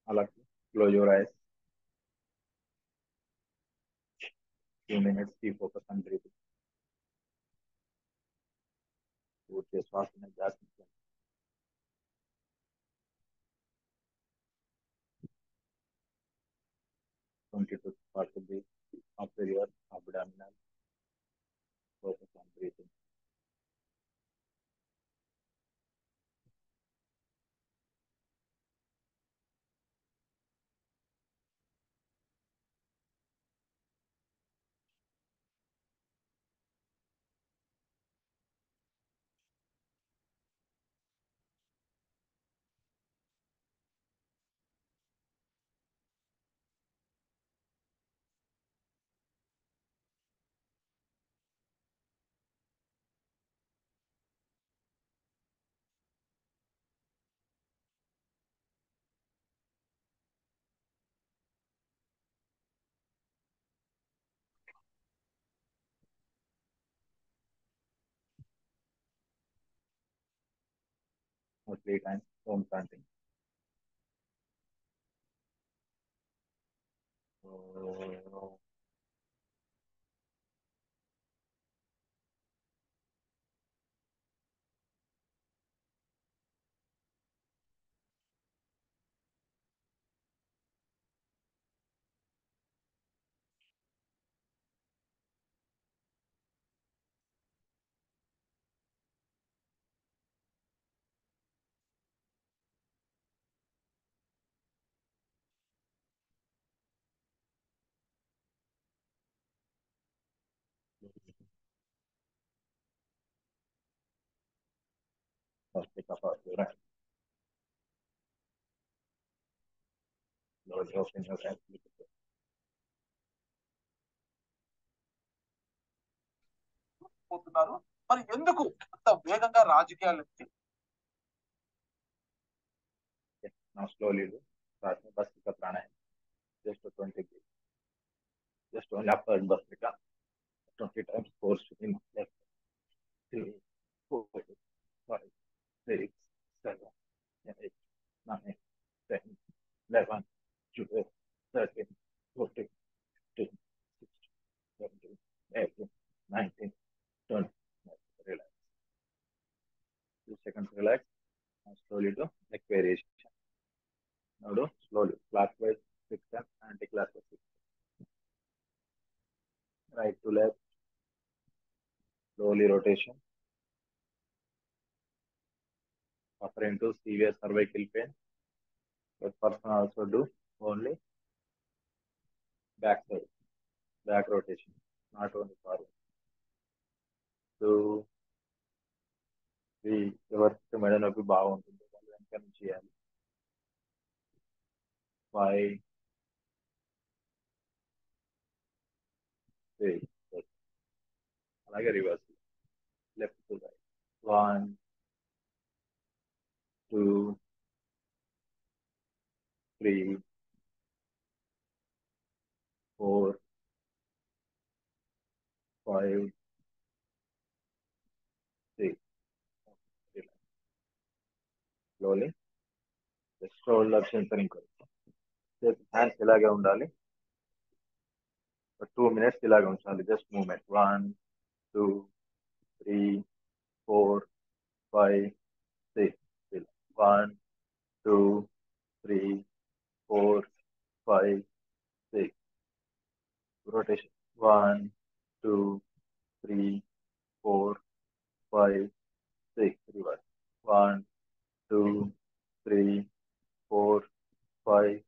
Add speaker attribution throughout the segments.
Speaker 1: Alak, close your eyes. Few minutes, be focused on breathing. పూర్తి శ్వాసని జాగ్రత్తగా 20 to 40 breath after your abdominal. Focus on breathing. Or 3 times Om chanting. So, first pick up of your hand. Slowly open your eyes.
Speaker 2: పోతున్నారు. మరి ఎందుకు అంత వేగంగా రాజకీయాలు
Speaker 1: Yes, now slowly do. Start with Bhastrika Pranayama. Just for 20 breaths. Just only upper Bhastrika. 20 times force in left. 3, 4, 5, 6, 7, 8, 9, 10, 11, 12, 13, 14, 15, 16, 17, 18, 19, 20. Relax. 2 seconds relax. Now slowly do neck variation. Now do slowly clockwise 6 and anti-clockwise 6. Right to left. Slowly rotation. Suffering to severe cervical pain. But person also do only back side, back rotation, not only forward. So ఎవరికి మెడ నొప్పి బాగుంటుంది వాళ్ళు వెనక నుంచి చేయాలి. 5, 3, అలాగే reverse left to right. 1, 2, 3, 4, 5, 6. Slowly shoulder centering. Hands ఇలాగే ఉండాలి. 2 minutes ఇలాగే ఉంచాలి. Just moment. 1, 2, 3, 4, 5, 6. 1, 2, 3, 4, 5, 6. Rotation. 1, 2, 3, 4, 5, 6. Reverse. 1, 2, 3, 4, 5,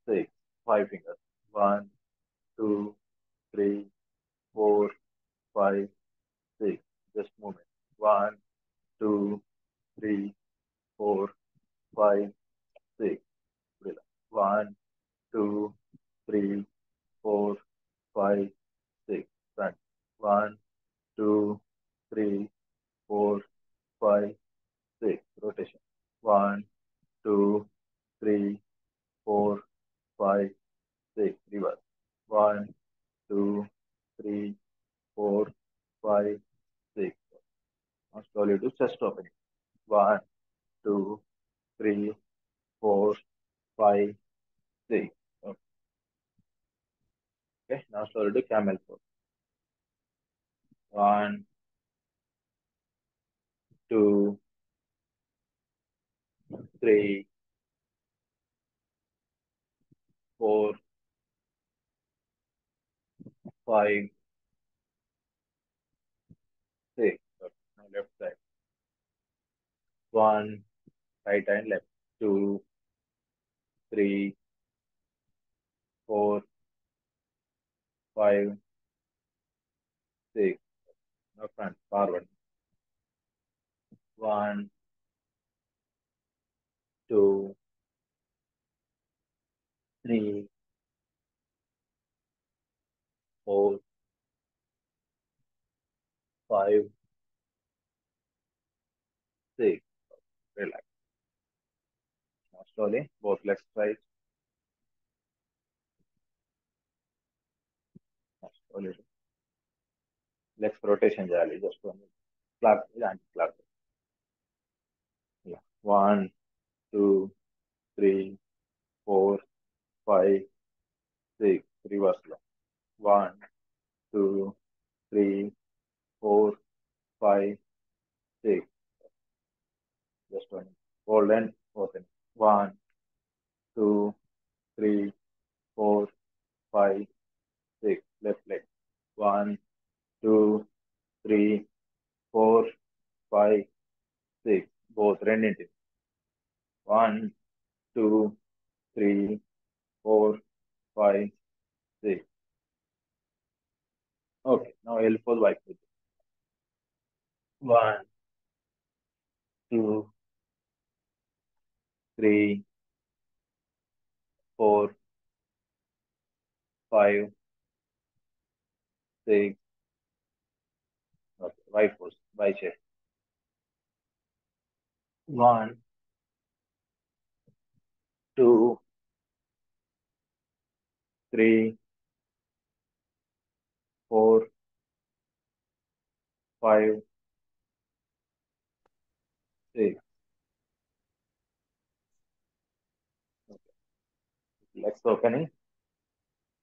Speaker 1: 6. 5 fingers. 1, 2, 3, 4, 5, 6. Just movement. 1, 2, 3, 4, 5, 6. Relax. 1, 2, 3, 4, 5, 6. Front. 1, 2, 3, 4, 5, 6. Rotation. 1, 2, 3, 4, 5, 6. Reverse. 1, 2, 3, 4, 5, 6. Now slowly do chest opening. 1, 2, 3, 4, 5, 3. Okay, now slowly do camel pose. 1, 2, 3, 4, 5, 6. Okay, now left side. 1, right and left. 2, 3, 4, 5, 6. Now front, forward. 1, 2, 3, 4, 5, 6. Relax. Now slowly, both legs straight. Now slowly. Legs rotation చేయాలి. Just one. Clock, anti clock. Yeah. 1, 2, 3, 4, 5, 6. Reverse లో. 1, 2, 3, 4, 5, 6. Just one. Hold and open. 1, 2, 3, 4, 5, 6. Left leg. 1, 2, 3, 4, 5, 6. Both రెండింటి. 1, 2, 3, 4, 5, 6. Okay. Now elbow wide. 1, 2, 3, 4, 5, 6. Okay. Right foot. Right chest. 1, 2, 3, 4, 5, 6. Legs opening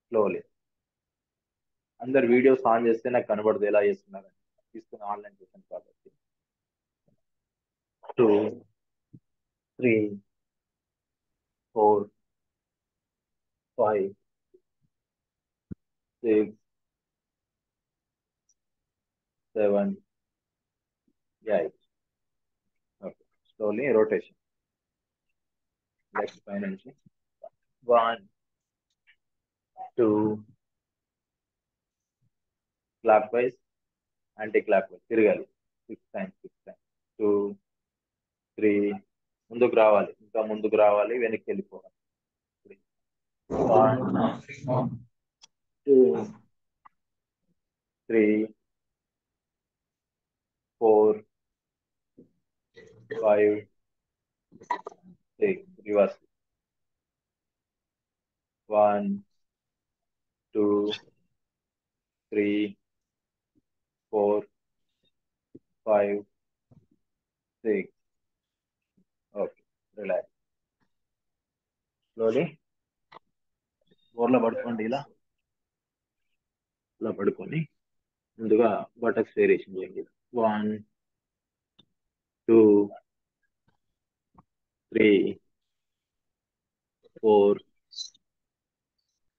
Speaker 1: slowly. అందరు videos on చేస్తే నాకు కనబడదు ఎలా చేస్తున్నారని తీసుకుని ఆన్లైన్ చేశాను కాబట్టి 2, 3, 4, 5, 6, 7, 8. Okay. Slowly rotation. Legs పైన నుంచి 1, 2, clockwise, anti-clockwise తిరగాలి 6 times, 6 times. 2, 3, ముందుకు రావాలి, ఇంకా ముందుకు రావాలి, వెనక్కి వెళ్ళిపోవాలి. 1, 2, 3, 4, 5, 6. Reverse. 1, 2, 3, 4, 5, 6. Okay. Relax. Slowly. బోర్లో పడుకోండి, ఇలా పడుకొని ముందుగా బటక్స్ వేరియేషన్ చేయండి. 1, 2, 3, 4,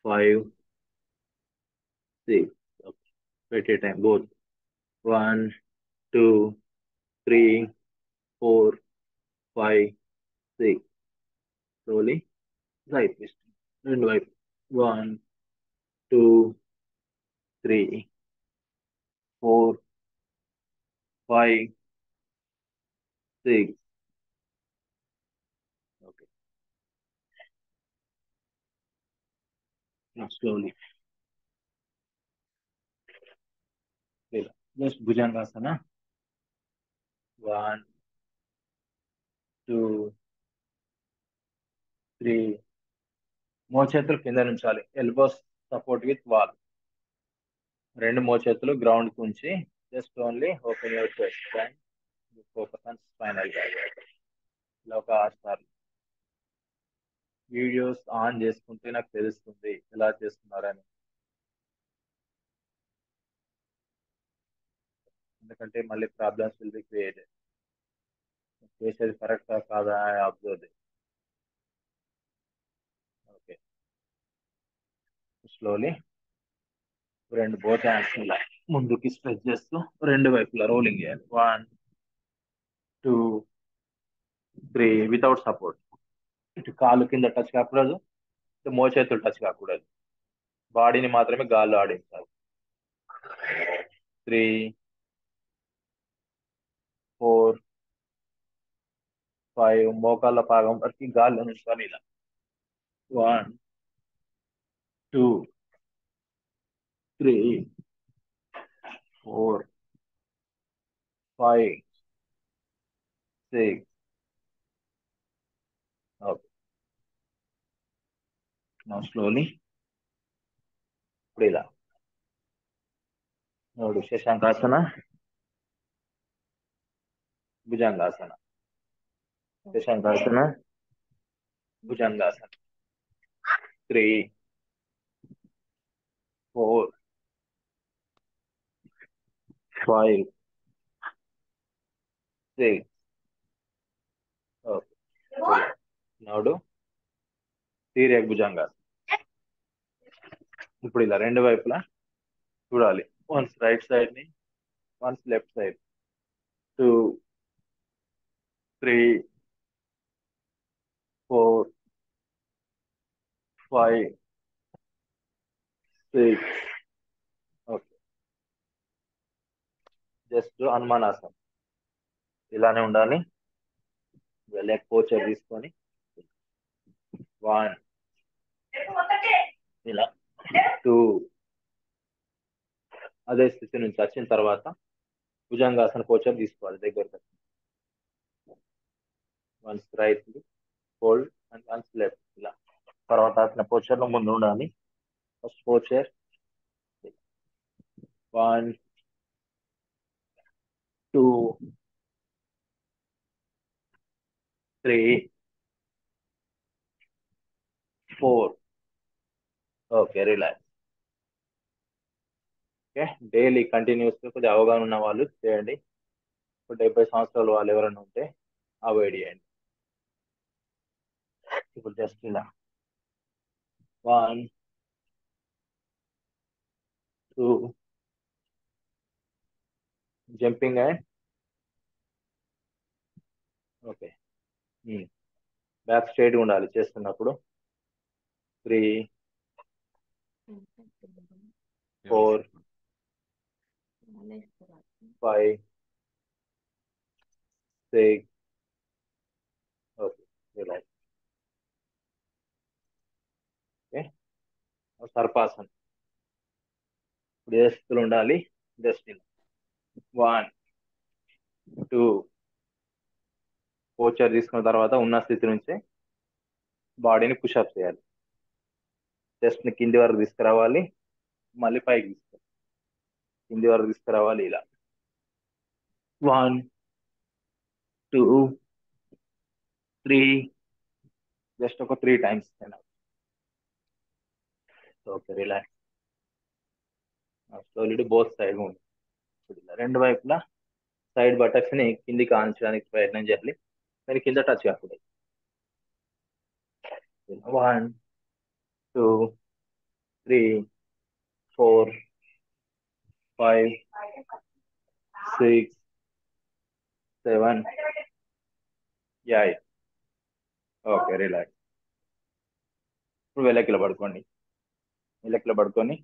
Speaker 1: 5, 6. Okay. At a time, both. 1, 2, 3, 4, 5, 6. Slowly. Right wrist. And right. 1, 2, 3, 4, 5, 6. Okay. Now slowly. Just Bhujangasana. 1, 2, 3. మోచేతులు కింద నుంచాలి. Elbows support with wall. రెండు మోచేతులు గ్రౌండ్ కి ఉంచి just only open your chest and focus on spinal ఇలా ఒక 6 సార్లు. వీడియోస్ ఆన్ చేసుకుంటే నాకు తెలుస్తుంది ఎలా చేస్తున్నారని. ఎందుకంటే మళ్ళీ ప్రాబ్లమ్స్ విల్ బి క్రియేటెడ్. చేసేది కరెక్టా కాదా అబ్జర్వ్. ఓకే, స్లోలీ రెండు బోత్ హ్యాండ్స్ ఇలా ముందుకి స్ట్రెచ్ చేస్తూ రెండు వైపులా రోలింగ్ చేయాలి. 1 2 3 వితౌట్ సపోర్ట్. ఇటు కాలు కింద టచ్ కాకూడదు, ఇటు మోచేతులు టచ్ కాకూడదు. బాడీని మాత్రమే గాల్లో ఆడించాలి. 3 4 5 మోకాళ్ళ భాగం వరకు గాల్లో నుంచుకొని ఇలా 1 2 3 4 5 6. ఓకే, నౌ స్లోలీ ఇప్పుడు ఇలా నోడు శశాంకాసన, భుజంగాసన, శశాంకాసన, భుజంగాసన. 3 4 5 6. ఓకే, నోడు తీరేక్ భుజంగాసన. ఇప్పుడు ఇలా రెండు వైపులా చూడాలి. వన్స్ రైట్ సైడ్ ని, once left side. 2 3 4 5 6. Okay, just Hanumanasanam ఇలానే ఉండాలి. లెగ్ పోచర్ తీసుకొని 1 ఇలా 2. అదే స్థితి నుంచి వచ్చిన తర్వాత భుజంగాసన పోచర్ తీసుకోవాలి దగ్గర. Once right hold and once left ఇలా. తర్వాత అట్లా పోచర్ లో ముందు ఉండాలి. First posture 1 2 3 4. Okay, relax. Okay, daily continuous కొద్దిగా అవగాహన ఉన్న వాళ్ళు చేయండి. ఇప్పుడు 70 సంవత్సరాల వాళ్ళు ఎవరైనా ఉంటే అవాయిడ్ చేయండి. ఇప్పుడు జస్ట్ ఇలా 1 2 jumping and okay, back straight ఉండాలి చేస్తున్నప్పుడు. 3 4 5 6. Okay, relax. ఓకే, సర్పాసన్ ఇప్పుడు ఏ స్థితిలో ఉండాలి? జస్ట్ 1 2 పోచర్ తీసుకున్న తర్వాత ఉన్న స్థితి నుంచే బాడీని పుషప్ చేయాలి. చెస్ట్ ని కింది వరకు తీసుకురావాలి, మళ్ళీ పైకి తీసుకురావాలి, కింది వరకు తీసుకురావాలి ఇలా. 1 2 3. జస్ట్ ఒక 3 times. Okay, relax. Slowly both side ఉంది. రెండు వైపులా సైడ్ బటక్స్ ని కిందికి ఆంచడానికి ప్రయత్నం చేయాలి, కానీ కింద టచ్ కాకూడదు. 1 2 3 4 5 6 7 8. Okay, relax. ఇప్పుడు వెలకిలో పడుకోండి. వెలకిలో పడుకొని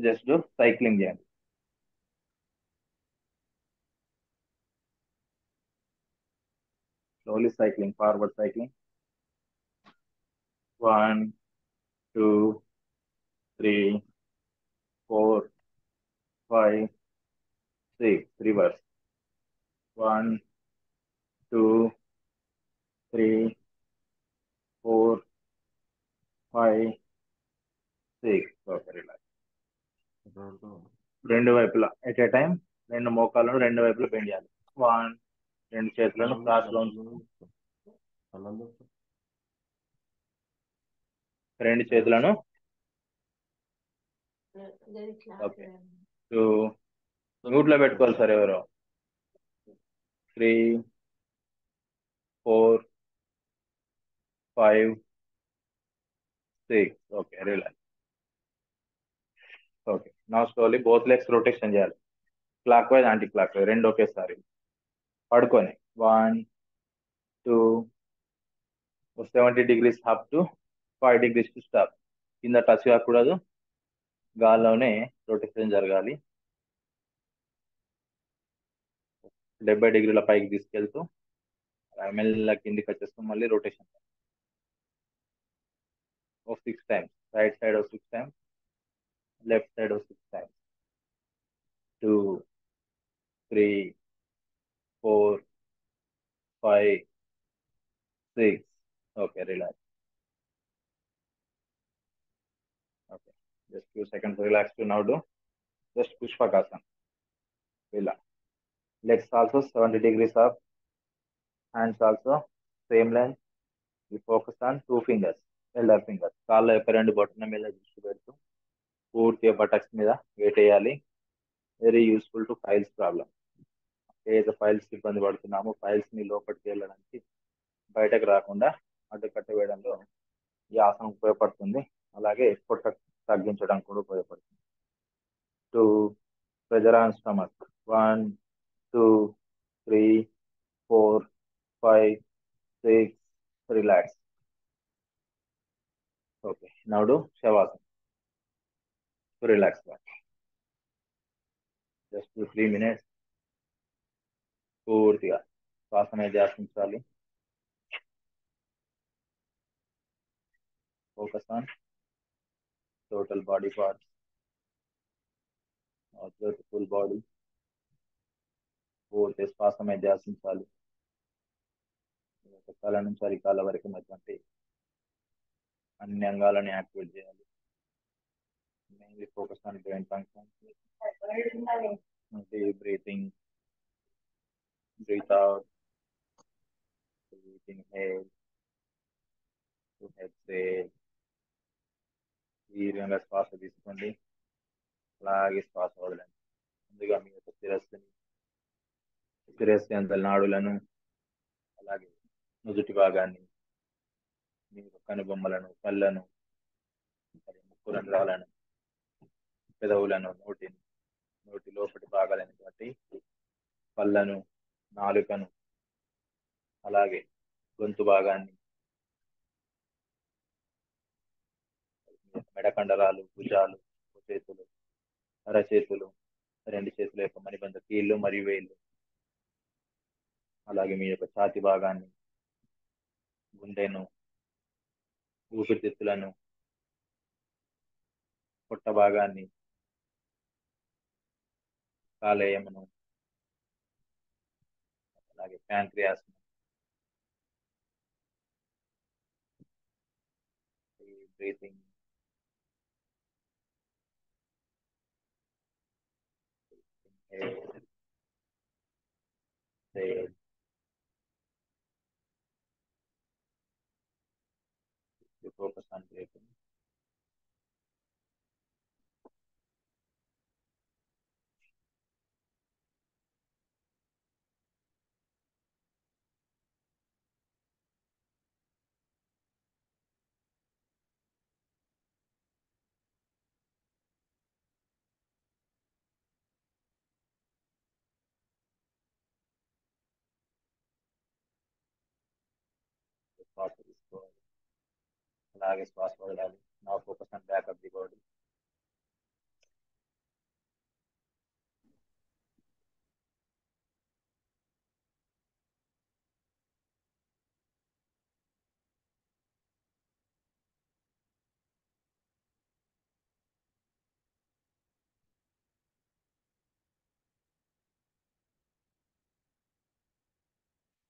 Speaker 1: జస్ట్ సైక్లింగ్ చేయండి. Slowly cycling, forward cycling. 1 2 3 4 5 6. Reverse. 1 2 3 4 5 6. Okay, relax. రెండు వైపులా ఎట్ ఏ టైం రెండు మోకాళ్ళను రెండు వైపులా బెండ్ చేయాలి. 1 రెండు చేతులను క్రాస్ లో రెండు చేతులను ఓకే టూ మ్యూట్లో పెట్టుకోవాలి సార్ ఎవరో 3 4 5 6 ఓకే రిలాక్స్ ఓకే నా స్లోలీ బోత్ లెగ్స్ రొటేషన్ చేయాలి clock wise anti clock wise రెండు ఒకేసారి పడుకొని 1 2 70 degrees up to 5 degrees to stop కింద టచ్ కాకూడదు గాల్లోనే రొటేషన్ జరగాలి 70 డిగ్రీల పైకి తీసుకెళ్తూ మెల్ల కిందికి వచ్చేస్తూ మళ్ళీ రొటేషన్ ఒక 6 times రైట్ సైడ్ ఒక 6 times లెఫ్ట్ సైడ్ ఒక 6 times 2 3 4 5 6 okay relax okay just few seconds relax to now do just Pushpakasan ఇలా legs also 70 degrees up hands also same length ఈ focus on 2 fingers elder fingers కాళ్ళ యొక్క రెండు బొట్టన మీద దృష్టి పెడుతూ పూర్తిగా బటక్స్ మీద వెయిట్ వేయాలి very useful to files problem ఏదైతే ఫైల్స్ ఇబ్బంది పడుతున్నామో ఫైల్స్ ని లోపలికి వెళ్ళడానికి బయటకు రాకుండా అడ్డుకట్ట వేయడంలో ఈ ఆసనం ఉపయోగపడుతుంది అలాగే పొట్ట తగ్గించడానికి కూడా ఉపయోగపడుతుంది too pressure on stomach 1 2 3 4 5 6 relax okay now do Shavasan relax just 3 minutes పూర్తిగా శ్వాస మీద ధ్యాసించాలి focus on total body parts full body పూర్తి శ్వాస మీద ధ్యాసించాలి తల నుంచి అరికాల వరకు ఉన్నటువంటి అన్ని అంగాలను యాక్టివేట్ చేయాలి mainly focus on brain function breathing breath out breathing హెయిర్ టు ఎక్సేల్ దీర్ఘంగా శ్వాస తీసుకోండి అలాగే శ్వాస వదలండి ముందుగా మీ యొక్క శిరస్సు నాడులను అలాగే నుదుటి భాగాన్ని మీ యొక్క కనుబొమ్మలను కళ్ళను ముక్కు రంధ్రాలను పెదవులను నోటి లోపటి భాగాలైనటువంటి పళ్ళను నాలుకను అలాగే గొంతు భాగాన్ని మెడకండరాలు భుజాలు చేతులు అరచేతులు రెండు చేతుల యొక్క మణిబంధ కీళ్ళు మరియు వేళ్ళు అలాగే మీ యొక్క ఛాతి భాగాన్ని గుండెను ఊపిరితిత్తులను పొట్ట భాగాన్ని కాలేయమును అలాగే pancreas breathing focus on breathing. శ్వాస తీసుకోవాలి అలాగే శ్వాస వదలాలి నా focus on back of the body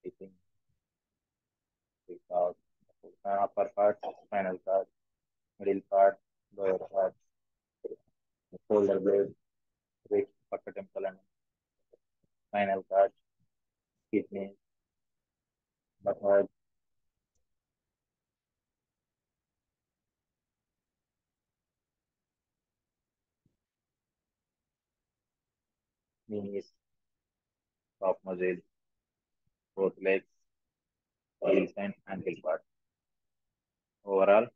Speaker 1: breathing breathe out upper part spinal cord middle part lower part shoulder blade ribs పక్క టెంపలను spinal cord kidney buttock knees, soft muscles, both legs, heels and ankle part. Overall,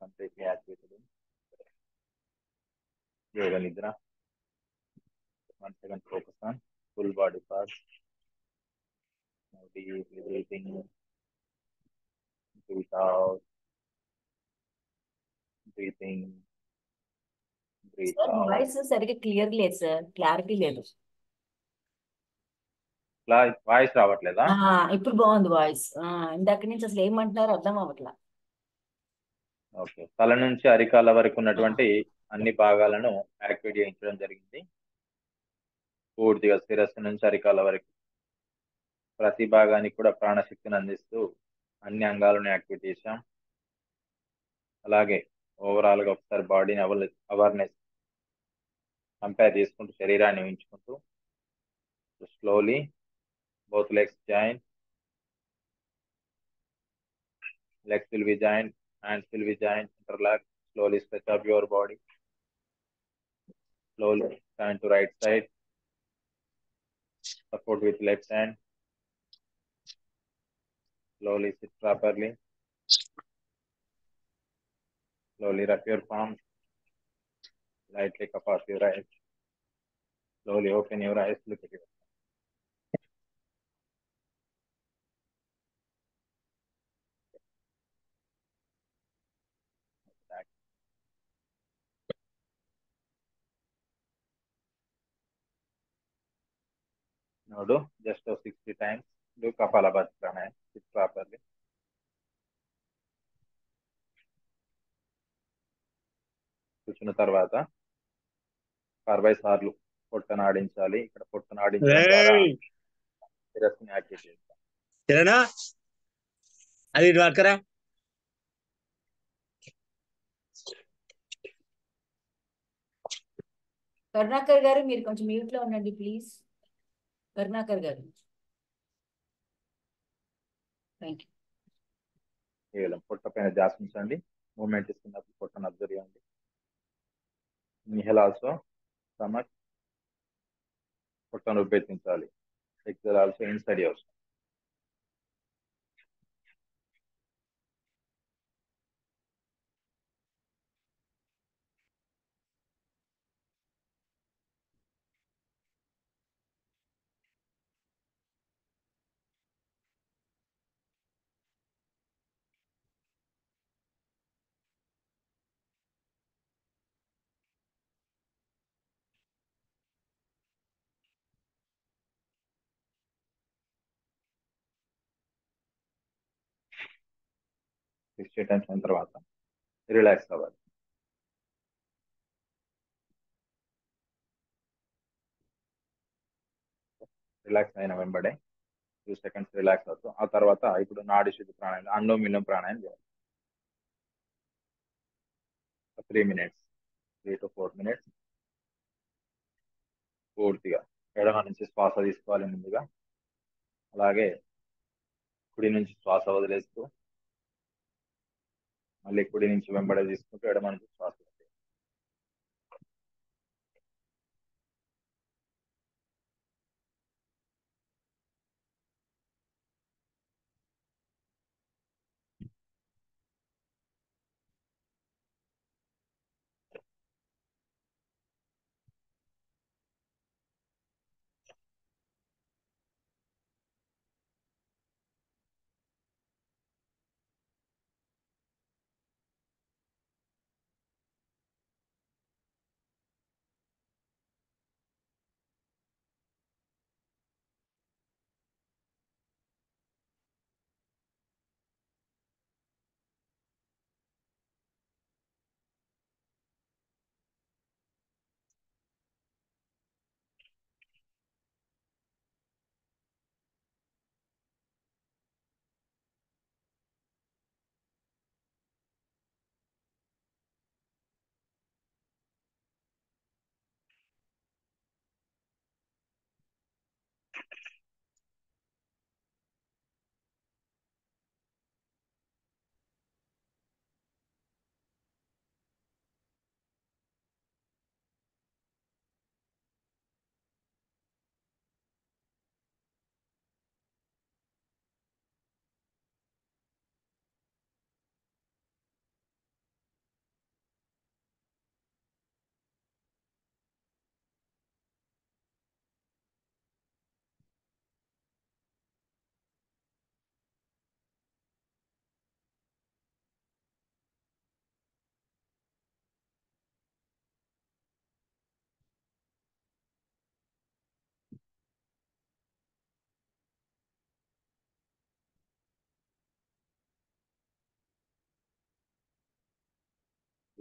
Speaker 1: completely activated in Yoga Nidra. Once again, focus on full body parts. Now deeply breathing, breathe out, breathing, breathe
Speaker 3: sir
Speaker 1: out.
Speaker 3: Voice సరిగ్గా clear లేదు sir, clarity లేదు.
Speaker 1: Voice రావట్లేదా?
Speaker 3: ఇప్పుడు బాగుంది voice. ఇందాక నుంచి అసలు ఏమంటున్నారో అర్థం అవ్వట్లా.
Speaker 1: ఓకే, తల నుంచి అరికాల వరకు ఉన్నటువంటి అన్ని భాగాలను యాక్టివేట్ చేయించడం జరిగింది. పూర్తిగా శిరస్సు నుంచి అరికాల వరకు ప్రతి భాగానికి కూడా ప్రాణశక్తిని అందిస్తూ అన్ని అంగాలను యాక్టివేట్ చేశాం. అలాగే ఓవరాల్ గా ఒకసారి బాడీని అవేర్నెస్ కంపేర్ చేసుకుంటూ శరీరాన్ని ఊహించుకుంటూ slowly both legs join, legs will be joined, hands will be joined, interlock, slowly stretch up your body, slowly turn to right side, support with left hand, slowly sit properly, slowly rub your palms, lightly cup off your eyes, slowly open your eyes, look at your back. Now do just 60 times, do Kapalabhati pranayama, sit properly. కూర్చున్న తర్వాత 60 సార్లు పొట్టను ఆడించాలి. ఇక్కడ పొట్టను ఆడించడం ద్వారా శిరస్సుని activate చేస్తాం.
Speaker 4: అది వర్కరా
Speaker 3: కరుణాకర్ గారు మీరు కొంచెం మ్యూట్ లో ఉండండి ప్లీజ్. కరుణాకర్ గారు, థ్యాంక్ యూ.
Speaker 1: కేవలం పొట్ట పైన ధ్యాస ఉంచండి. మూమెంట్ ఇస్తున్నప్పుడు పొట్టను అబ్జర్వ్ చేయండి. ఇన్హేల్ ఆల్సో స్టమక్, పొట్టను ఉపేక్షించాలి. Exhale also inside your stomach. Sixty times అయిన తర్వాత రిలాక్స్ అవ్వాలి. రిలాక్స్ అయిన వెంబడే 2 సెకండ్స్ రిలాక్స్ అవుతాం. ఆ తర్వాత ఇప్పుడు నాడి శుద్ధి ప్రాణాయామం, అనులోమ ప్రాణాయామం చేయాలి. 3 minutes, 3 to 4 minutes. పూర్తిగా ఎడమ నుంచి శ్వాస తీసుకోవాలి ముందుగా, అలాగే కుడి నుంచి శ్వాస వదిలేస్తూ మళ్ళీ కుడి నుంచి వెంబడే తీసుకుంటూ ఎడమ నుంచి శ్వాస వదిలేయాలి.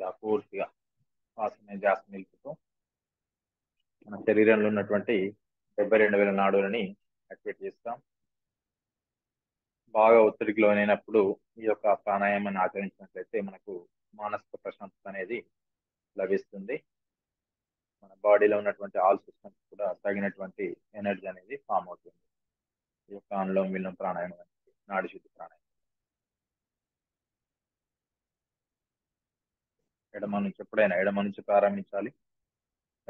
Speaker 1: ఇలా పూర్తిగా శ్వాస ధ్యాస నిలుపుతూ మన శరీరంలో ఉన్నటువంటి 72,000 నాడులని యాక్టివేట్ చేస్తాం. బాగా ఒత్తిడికి లోనైనప్పుడు ఈ యొక్క ప్రాణాయామాన్ని ఆచరించినట్లయితే మనకు మానసిక ప్రశాంతత అనేది లభిస్తుంది. మన బాడీలో ఉన్నటువంటి ఆల్ సిస్టమ్స్ కూడా తగినటువంటి ఎనర్జీ అనేది ఫామ్ అవుతుంది. ఈ యొక్క అనులోమ విలోమ ప్రాణాయామం అనేది నాడి శుద్ధి ప్రాణాయామం. ఎడమ నుంచి ప్రారంభించాలి.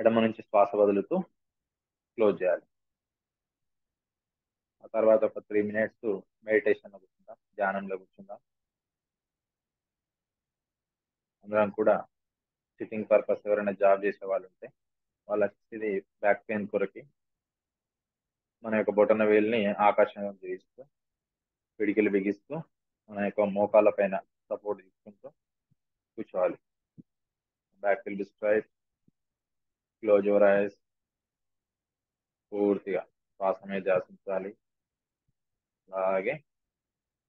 Speaker 1: ఎడమ నుంచి శ్వాస వదులుతూ క్లోజ్ చేయాలి. ఆ తర్వాత ఒక 3 minutes మెడిటేషన్ లో కూర్చుందాం, ధ్యానంలో కూర్చుందాం. అందరం కూడా సిట్టింగ్ పర్పస్ ఎవరైనా జాబ్ చేసే వాళ్ళు ఉంటే వాళ్ళకి ఇది బ్యాక్ పెయిన్ కొరకి మన యొక్క బొటన వేలిని ఆకాశంలో జీవిస్తూ పిడికిలు బిగిస్తూ మన యొక్క మోకాళ్ళ పైన సపోర్ట్ తీసుకుంటూ కూర్చోవాలి. Back will be straight, close your eyes. పూర్తిగా శ్వాస మీద ధ్యాసించాలి. అలాగే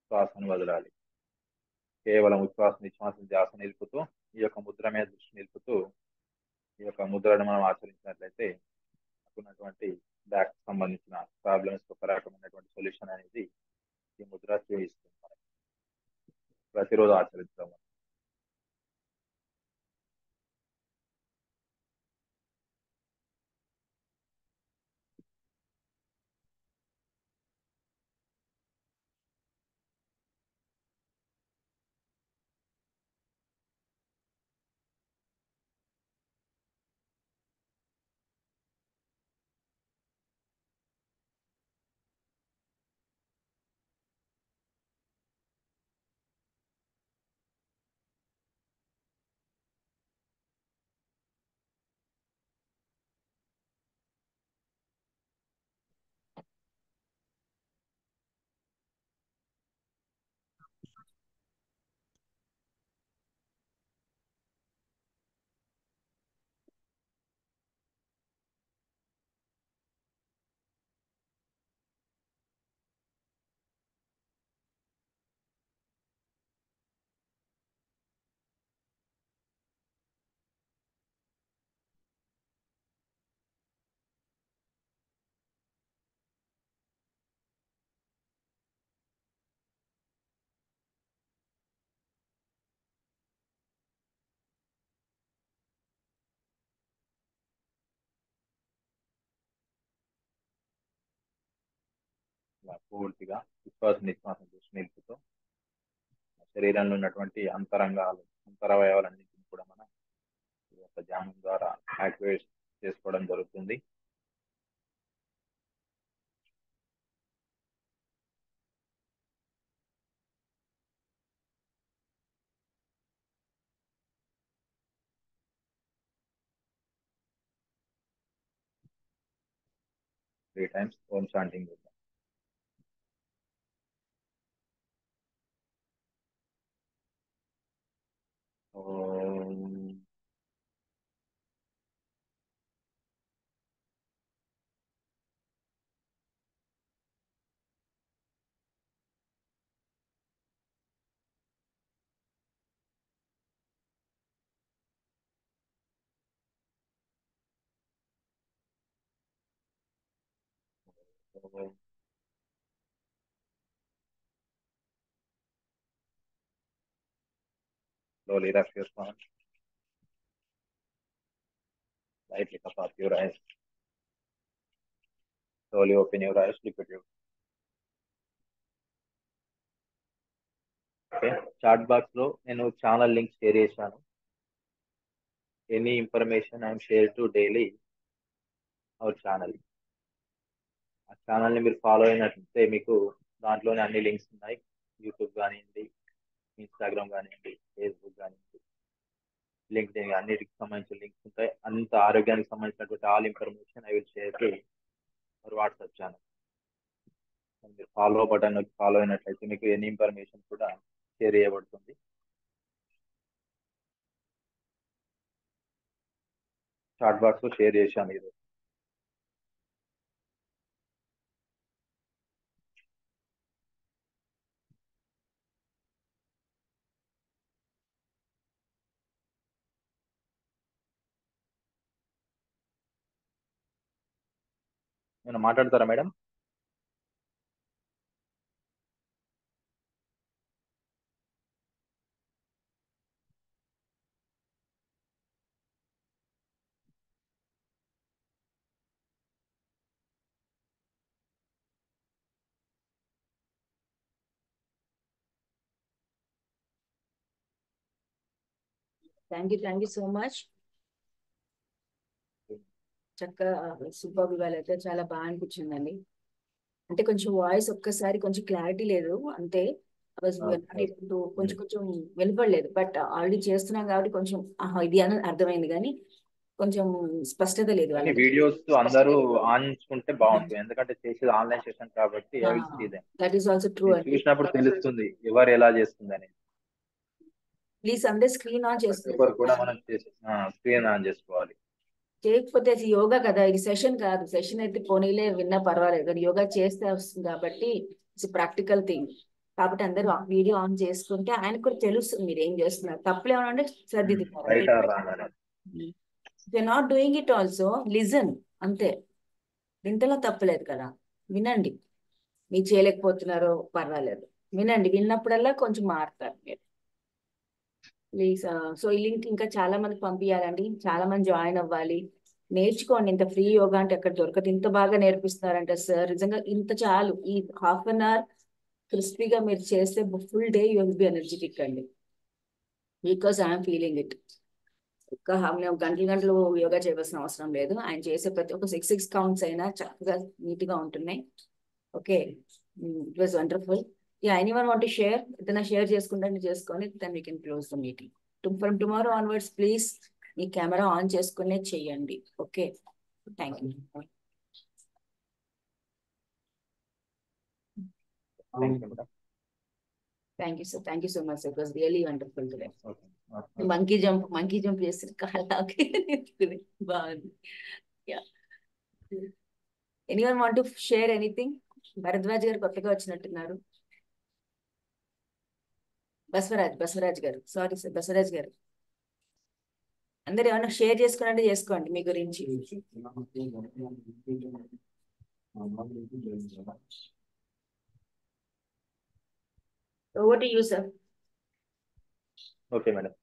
Speaker 1: శ్వాసను వదలాలి. కేవలం ఉచ్ఛ్వాస నిశ్వాస ధ్యాస నిలుపుతూ ఈ యొక్క ముద్ర మీద దృష్టి నిలుపుతూ ఈ యొక్క ముద్రను మనం ఆచరించినట్లయితే ఉన్నటువంటి బ్యాక్ సంబంధించిన ప్రాబ్లమ్స్ ఒక రకమైనటువంటి సొల్యూషన్ అనేది ఈ ముద్ర చూపిస్తుంది. మనకి ప్రతిరోజు ఆచరించడం ఇలా పూర్తిగా విశ్వాస నిశ్వాసం దృష్టి నిలుపుతూ శరీరంలో ఉన్నటువంటి అంతరవయవాలన్నింటినీ కూడా మనం ఈ యొక్క ధ్యానం ద్వారా యాక్టివేట్ చేసుకోవడం జరుగుతుంది. త్రీ టైమ్స్ ఓం చాంటింగ్ చేద్దాం. ఓం ఓం. Slowly rest your palm. Lightly cup up your eyes. Slowly open your eyes. Look at you. Okay, chat box లో నేను ఛానల్ లింక్ షేర్ చేశాను. Any information I'm share to daily our channel. ఆ ఛానల్ని మీరు follow అయినట్లయితే మీకు దాంట్లోనే అన్ని లింక్స్ ఉన్నాయి. యూట్యూబ్ కానివ్వండి, ఇన్స్టాగ్రామ్ కానివ్వండి, ఫేస్బుక్ కానివ్వండి, లింక్డ్ఇన్, అన్నిటికి సంబంధించిన లింక్స్ ఉంటాయి. అంత ఆరోగ్యానికి సంబంధించినటువంటి all information I will share to our WhatsApp channel. మీరు ఫాలో బటన్ ఫాలో అయినట్లయితే మీకు ఎనీ ఇన్ఫర్మేషన్ కూడా షేర్ చేయబడుతుంది. చాట్ బాక్స్ లో షేర్ చేశాను ఈరోజు. నేను మాట్లాడతారా madam?
Speaker 3: Thank you so much. చక్కగా సూపర్ ఇవాళ అయితే చాలా బాగా అనిపించిందండి. అంటే కొంచెం వాయిస్ ఒక్కసారి కొంచెం క్లారిటీ లేదు అంతే. కొంచెం కొంచెం వెలుపడలేదు. బట్ ఆల్రెడీ చేస్తున్నాం కాబట్టి కొంచెం ఇది అని అర్థమైంది, కానీ కొంచెం స్పష్టత లేదు వాళ్ళకి.
Speaker 1: వీడియోస్ అందరూ ఆన్ చేసుకుంటే బాగుంటుంది, ఎందుకంటే చేసేది ఆన్లైన్ సెషన్ కాబట్టి
Speaker 3: దట్ ఈస్ ఆల్సో ట్రూ అండి.
Speaker 1: చూసినప్పుడు తెలుస్తుంది ఎవరు ఎలా చేస్తుంది అనేది.
Speaker 3: ప్లీజ్ అందరూ స్క్రీన్ ఆన్
Speaker 1: చేసుకోవాలి కూడా, మనం స్క్రీన్ ఆన్ చేసుకోవాలి.
Speaker 3: చేయకపోతే అది యోగా కదా, ఇది సెషన్ కాదు. సెషన్ అయితే పోనీలే విన్నా పర్వాలేదు, కానీ యోగా చేస్తే వస్తుంది కాబట్టి ఇట్స్ ప్రాక్టికల్ థింగ్. కాబట్టి అందరూ వీడియో ఆన్ చేసుకుంటే ఆయనకు కూడా తెలుస్తుంది మీరు ఏం చేస్తున్నారు. తప్పులు ఏమన్నా అంటే సర్దిద్దుతారు. Not doing it also listen, అంతే. వింటలో తప్పలేదు కదా, వినండి. మీరు చేయలేకపోతున్నారో పర్వాలేదు, వినండి. విన్నప్పుడల్లా కొంచెం మారుతారు మీరు. ప్లీజ్. సో ఈ లింక్ ఇంకా చాలా మందికి పంపించాలండి, చాలా మంది జాయిన్ అవ్వాలి. నేర్చుకోండి. ఇంత ఫ్రీ యోగా అంటే ఎక్కడ దొరకదు. ఇంత బాగా నేర్పిస్తున్నారంటే సార్, నిజంగా ఇంత చాలు. ఈ హాఫ్ అన్ అవర్ క్రిస్పీగా మీరు చేస్తే full day you will be energetic అండి. Because I'm feeling it. గంటలు గంటలు యోగా చేయవలసిన అవసరం లేదు. ఆయన చేసే ప్రతి ఒక్క 6 కౌంట్స్ అయినా చక్కగా నీట్ గా ఉంటున్నాయి. Okay, it was wonderful. Anyone want to share? ఏదైనా షేర్ చేసుకుంటే చేసుకొని then we can close the meeting. From tomorrow onwards please మీ కెమెరా ఆన్ చేసుకునే చెయ్యండి. Okay, thank you. Thank you sir, thank you so much sir. It was really wonderful today. Monkey jump చేసి కాలాకి బాగుంది. Anyone want to share anything? Bharadwaj garu కొత్తగా వచ్చినట్టున్నారు. బసవరాజ్ గారు, sorry sir, Basavaraj గారు. అందరు ఏమన్నా షేర్ చేసుకున్నట్టు చేసుకోండి మీ గురించి. Over to you sir.
Speaker 1: Okay madam.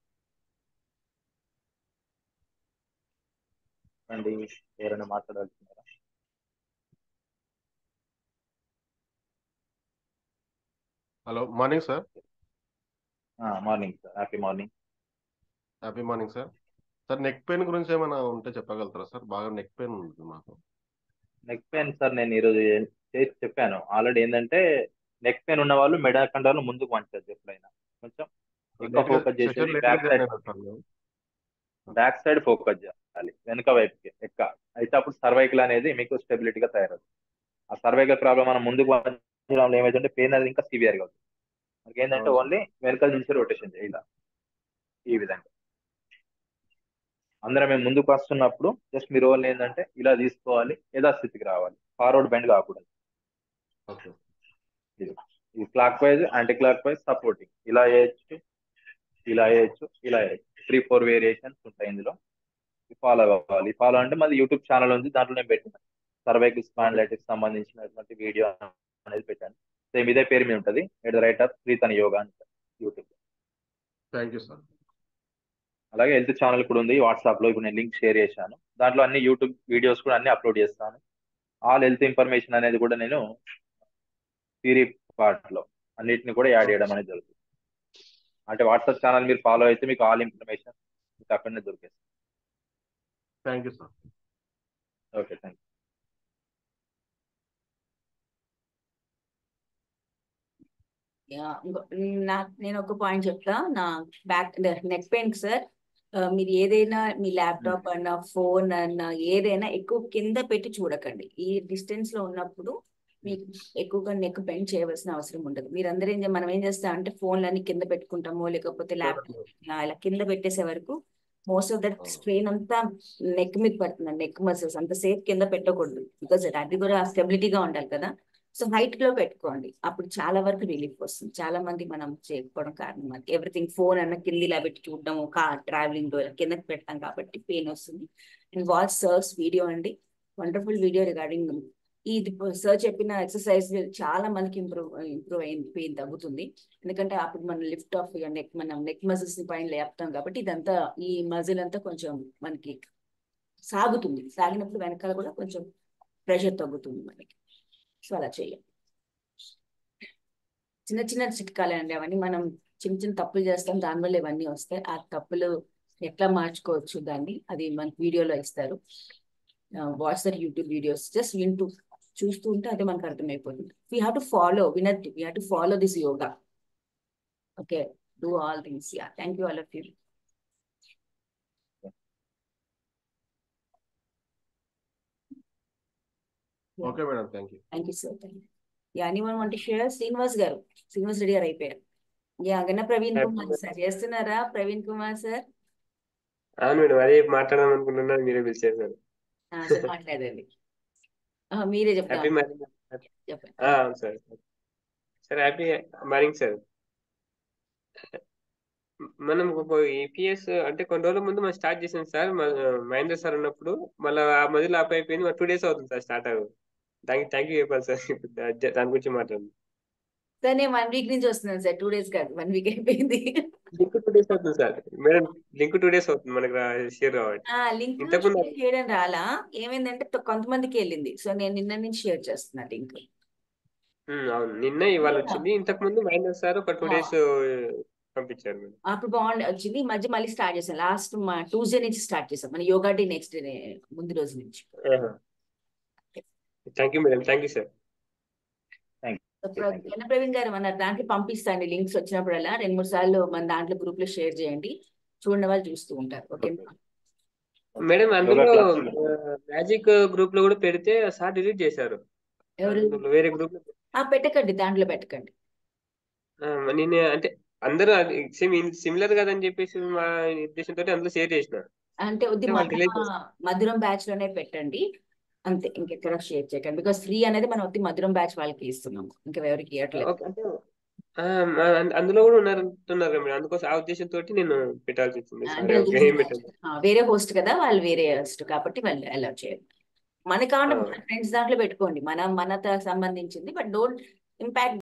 Speaker 1: అండి, ఎవరైనా మాట్లాడాల్సిందారా?
Speaker 5: Hello, morning sir.
Speaker 1: Morning sir, happy morning.
Speaker 5: Happy morning sir. Sir, neck pain గురించి ఏమైనా ఉంటే చెప్పగలుగుతారా సార్? బాగా నెక్ పెయిన్ ఉంటుంది మాకు.
Speaker 1: నెక్ పెయిన్ సార్, నేను ఈరోజు చేసి చెప్పాను ఆల్రెడీ. ఏంటంటే నెక్ పెయిన్ ఉన్న వాళ్ళు మెడ కండర్లు ముందుకు వంచారు. ఎప్పుడైనా కొంచెం ఎక్కువ ఫోకస్ చేసేది బ్యాక్ సైడ్ ఫోకస్ చేయాలి, వెనుక వైపుకి అయితే అప్పుడు సర్వైకల్ అనేది మీకు స్టెబిలిటీగా తయారవుతుంది. ఆ సర్వైకల్ ప్రాబ్లం మనం ముందుకు వంచడంలో ఏమైతుంటే పెయిన్ అనేది ఇంకా సివియర్ గా అవుతుంది. మనకి ఏంటంటే ఓన్లీ వెనక నుంచి రొటేషన్ చేయాలి. ఈ విధంగా అందరం మేము ముందుకు వస్తున్నప్పుడు జస్ట్ మీరు ఓన్లీ ఏంటంటే ఇలా తీసుకోవాలి, యథాస్థితికి రావాలి, ఫార్వర్డ్ బెండ్ కాకూడదు. ఇది clock wise, anti clock wise, supporting. ఇలా చేయొచ్చు, ఇలా చేయొచ్చు, ఇలా చేయొచ్చు. 3-4 వేరియేషన్స్ ఉంటాయి ఇందులో. ఫాలో అవ్వాలి. ఫాలో అంటే మాది యూట్యూబ్ ఛానల్ ఉంది, దాంట్లో నేను పెట్టాను సర్వైకల్ స్పాండిలైటిస్ సంబంధించినటువంటి వీడియో అనేది పెట్టాను. సేమ్ ఇదే పేరు మీద ఉంటుంది, @రైటర్ శ్రీతన్ యోగా అని యూట్యూబ్.
Speaker 5: Thank you sir.
Speaker 1: అలాగే హెల్త్ ఛానల్ కూడా ఉంది వాట్సాప్ లో. ఇప్పుడు నేను లింక్ షేర్ చేశాను, దాంట్లో అన్ని యూట్యూబ్ వీడియోస్ కూడా అన్ని అప్లోడ్ చేస్తాను. ఆల్ హెల్త్ ఇన్ఫర్మేషన్ అనేది కూడా నేను థియరీ పార్ట్ లో అన్నిటిని కూడా యాడ్ చేయడం అనేది జరుగుతుంది. అంటే వాట్సాప్ ఛానల్ మీరు ఫాలో అయితే మీకు ఆల్ ఇన్ఫర్మేషన్ మీకు అక్కడనే దొరికేస్తుంది.
Speaker 5: Thank you sir.
Speaker 1: Okay, thank you.
Speaker 3: నేను ఒక పాయింట్ చెప్తా. నా నెక్ పెయిన్ సార్, మీరు ఏదైనా మీ ల్యాప్టాప్ అన్నా ఫోన్ అన్నా ఏదైనా ఎక్కువ కింద పెట్టి చూడకండి. ఈ డిస్టెన్స్ లో ఉన్నప్పుడు మీకు ఎక్కువగా నెక్ బెండ్ చేయవలసిన అవసరం ఉండదు. మీరందరూ మనం ఏం చేస్తాం అంటే ఫోన్లన్నీ కింద పెట్టుకుంటామో, లేకపోతే ల్యాప్టాప్ ఇలా కింద పెట్టేసే వరకు మోస్ట్ ఆఫ్ దట్ స్ట్రెయిన్ అంతా నెక్ మీద పడుతుంది. నెక్ మసిల్స్ అంత సేఫ్ కింద పెట్టకూడదు, బికాజ్ అది కూడా స్టెబిలిటీగా ఉండాలి కదా. సో హైట్ లో పెట్టుకోండి, అప్పుడు చాలా వరకు రిలీఫ్ వస్తుంది. చాలా మంది మనం చేయకపోవడం కారణం అది. ఎవ్రీథింగ్ ఫోన్ అన్న కింద ఇలా పెట్టి చూడడం, ట్రావెలింగ్ లో కిందకి పెడతాం కాబట్టి పెయిన్ వస్తుంది. అండ్ వాచ్ సర్స్ వీడియో అండి, వండర్ఫుల్ వీడియో రిగార్డింగ్ ఇది సార్ చెప్పిన ఎక్సర్సైజ్ చాలా మనకి ఇంప్రూవ్ అయింది, పెయిన్ తగ్గుతుంది. ఎందుకంటే అప్పుడు మనం లిఫ్ట్ ఆఫ్ మనం నెక్ మజిల్స్ ని పైన లేపుతాం కాబట్టి ఇదంతా ఈ మజిల్ అంతా కొంచెం మనకి సాగుతుంది. సాగినప్పుడు వెనకాల కూడా కొంచెం ప్రెషర్ తగ్గుతుంది మనకి. సో అలా చేయాలి. చిన్న చిన్న చిట్కాలే అండి అవన్నీ. మనం చిన్న చిన్న తప్పులు చేస్తాం, దానివల్ల ఇవన్నీ వస్తాయి. ఆ తప్పులు ఎట్లా మార్చుకోవచ్చు దాన్ని, అది మనకి వీడియోలో ఇస్తారు. What's that YouTube videos, just వింటూ చూస్తూ ఉంటే అదే మనకు అర్థమైపోతుంది. వీ హ్యావ్ టు ఫాలో, వినట్ we have to follow this yoga. Okay, do all things. Ya, thank you all of you.
Speaker 5: Okay madam, thank you.
Speaker 3: Thank you sir. Thank you. Ya, anyone want to share? Srinivas garu, Srinivas Reddy గారు అయిపోయారు. Yeah, గన్న Praveen Kumar sir చేస్తున్నారా? Praveen Kumar sir.
Speaker 6: అవును madam, అదే మాట్లాడదాం అనుకుంటున్నాను, మీరే పిలిచారు sir.
Speaker 3: Sir మాట్లాడండి. మీరే చెప్తాం.
Speaker 6: Happy morning.
Speaker 3: చెప్పండి.
Speaker 6: అవును sir. Sir happy morning sir. మనం ఈపీఎస్ అంటే కొన్ని రోజుల ముందు మనం స్టార్ట్ చేసాం సార్, మహేంద్ర సార్ ఉన్నప్పుడు. మళ్ళీ ఆ మధ్యలో ఆప్ అయిపోయింది. 2 days అవుతుంది సార్ స్టార్ట్ అవ్వదు. దానికి థ్యాంక్ యూ చెప్పాలి సార్. దాని గురించి మాట్లాడండి
Speaker 3: సార్. నేను 1 week నుంచి వస్తున్నాను సార్, 2 days కాదు, 1 week అయిపోయింది.
Speaker 6: లింక్ 2 days అవుతుంది సార్. మేడం లింక్ 2 days అవుతుంది మనకు షేర్ కావాలి.
Speaker 3: లింక్
Speaker 6: ఇంతకుముందు
Speaker 3: షేర్ చేయడం రాలా, ఏమైందంటే కొంతమందికి వెళ్ళింది. సో నేను నిన్న నుంచి షేర్ చేస్తున్నా లింక్.
Speaker 6: అవును, నిన్న ఇవాళ వచ్చింది. ఇంతకు ముందు మహేంద్ర సార్ ఒక 2 days పంపించారు మేడం.
Speaker 3: అప్పుడు బాగుంది, వచ్చింది. ఈ మధ్య మళ్ళీ స్టార్ట్ చేసాం. లాస్ట్ ట్యూస్డే నుంచి స్టార్ట్ చేసాం. మన యోగా డే నెక్స్ట్ డే, ముందు రోజు నుంచి.
Speaker 6: Thank you madam, thank you sir.
Speaker 3: గన్న ప్రవీణ్ గారు మన దాంట్లో పంపిస్తాండి లింక్స్ వచ్చినప్పుడల్లా 2-3 సార్లు మన దాంట్లో గ్రూప్ లో షేర్ చేయండి. చూడండి, వాళ్ళు చూస్తూ ఉంటారు. ఓకే
Speaker 6: మేడం, అందులో మ్యాజిక్ గ్రూప్ లో కూడా పెడితే సార్ డిలీట్ చేశారు.
Speaker 3: ఎవరు?
Speaker 6: అందులో వేరే గ్రూప్ లో
Speaker 3: పెట్టకండి, దాంట్లో పెట్టకండి.
Speaker 6: నేను అంటే అందరూ సిమిలర్ కదని చెప్పేసి మా ఉద్దేశంతో అందులో షేర్ చేసిన.
Speaker 3: అంటే
Speaker 6: వాళ్ళు delete చేశారు.
Speaker 3: మధురం బ్యాచ్ లోనే పెట్టండి అంతే, ఇంకెక్కడ షేర్ చేయకండి. బికాస్ ఫ్రీ అనేది మనం మధురం బ్యాచ్ వాళ్ళకి ఇస్తున్నాము, ఇంకా ఎవరికి ఇవ్వట్లేదు.
Speaker 6: ఓకే, అంటే అందులో కూడా ఉన్నారంటున్నారు మేడం. అందుకోసం ఆ ఉద్దేశంతో నేను పెట్టాల్సి వచ్చింది.
Speaker 3: అంటే
Speaker 6: సరే, ఓకే, ఏం పెట్టండి.
Speaker 3: వేరే హోస్ట్ కదా, వాళ్ళు వేరే హోస్ట్ కాబట్టి వాళ్ళు అలౌ చేయాలి. మనకు కావాలి
Speaker 6: ఆ.
Speaker 3: మన ఫ్రెండ్స్ దాంట్లో పెట్టుకోండి, మనతో సంబంధించింది. But don't impact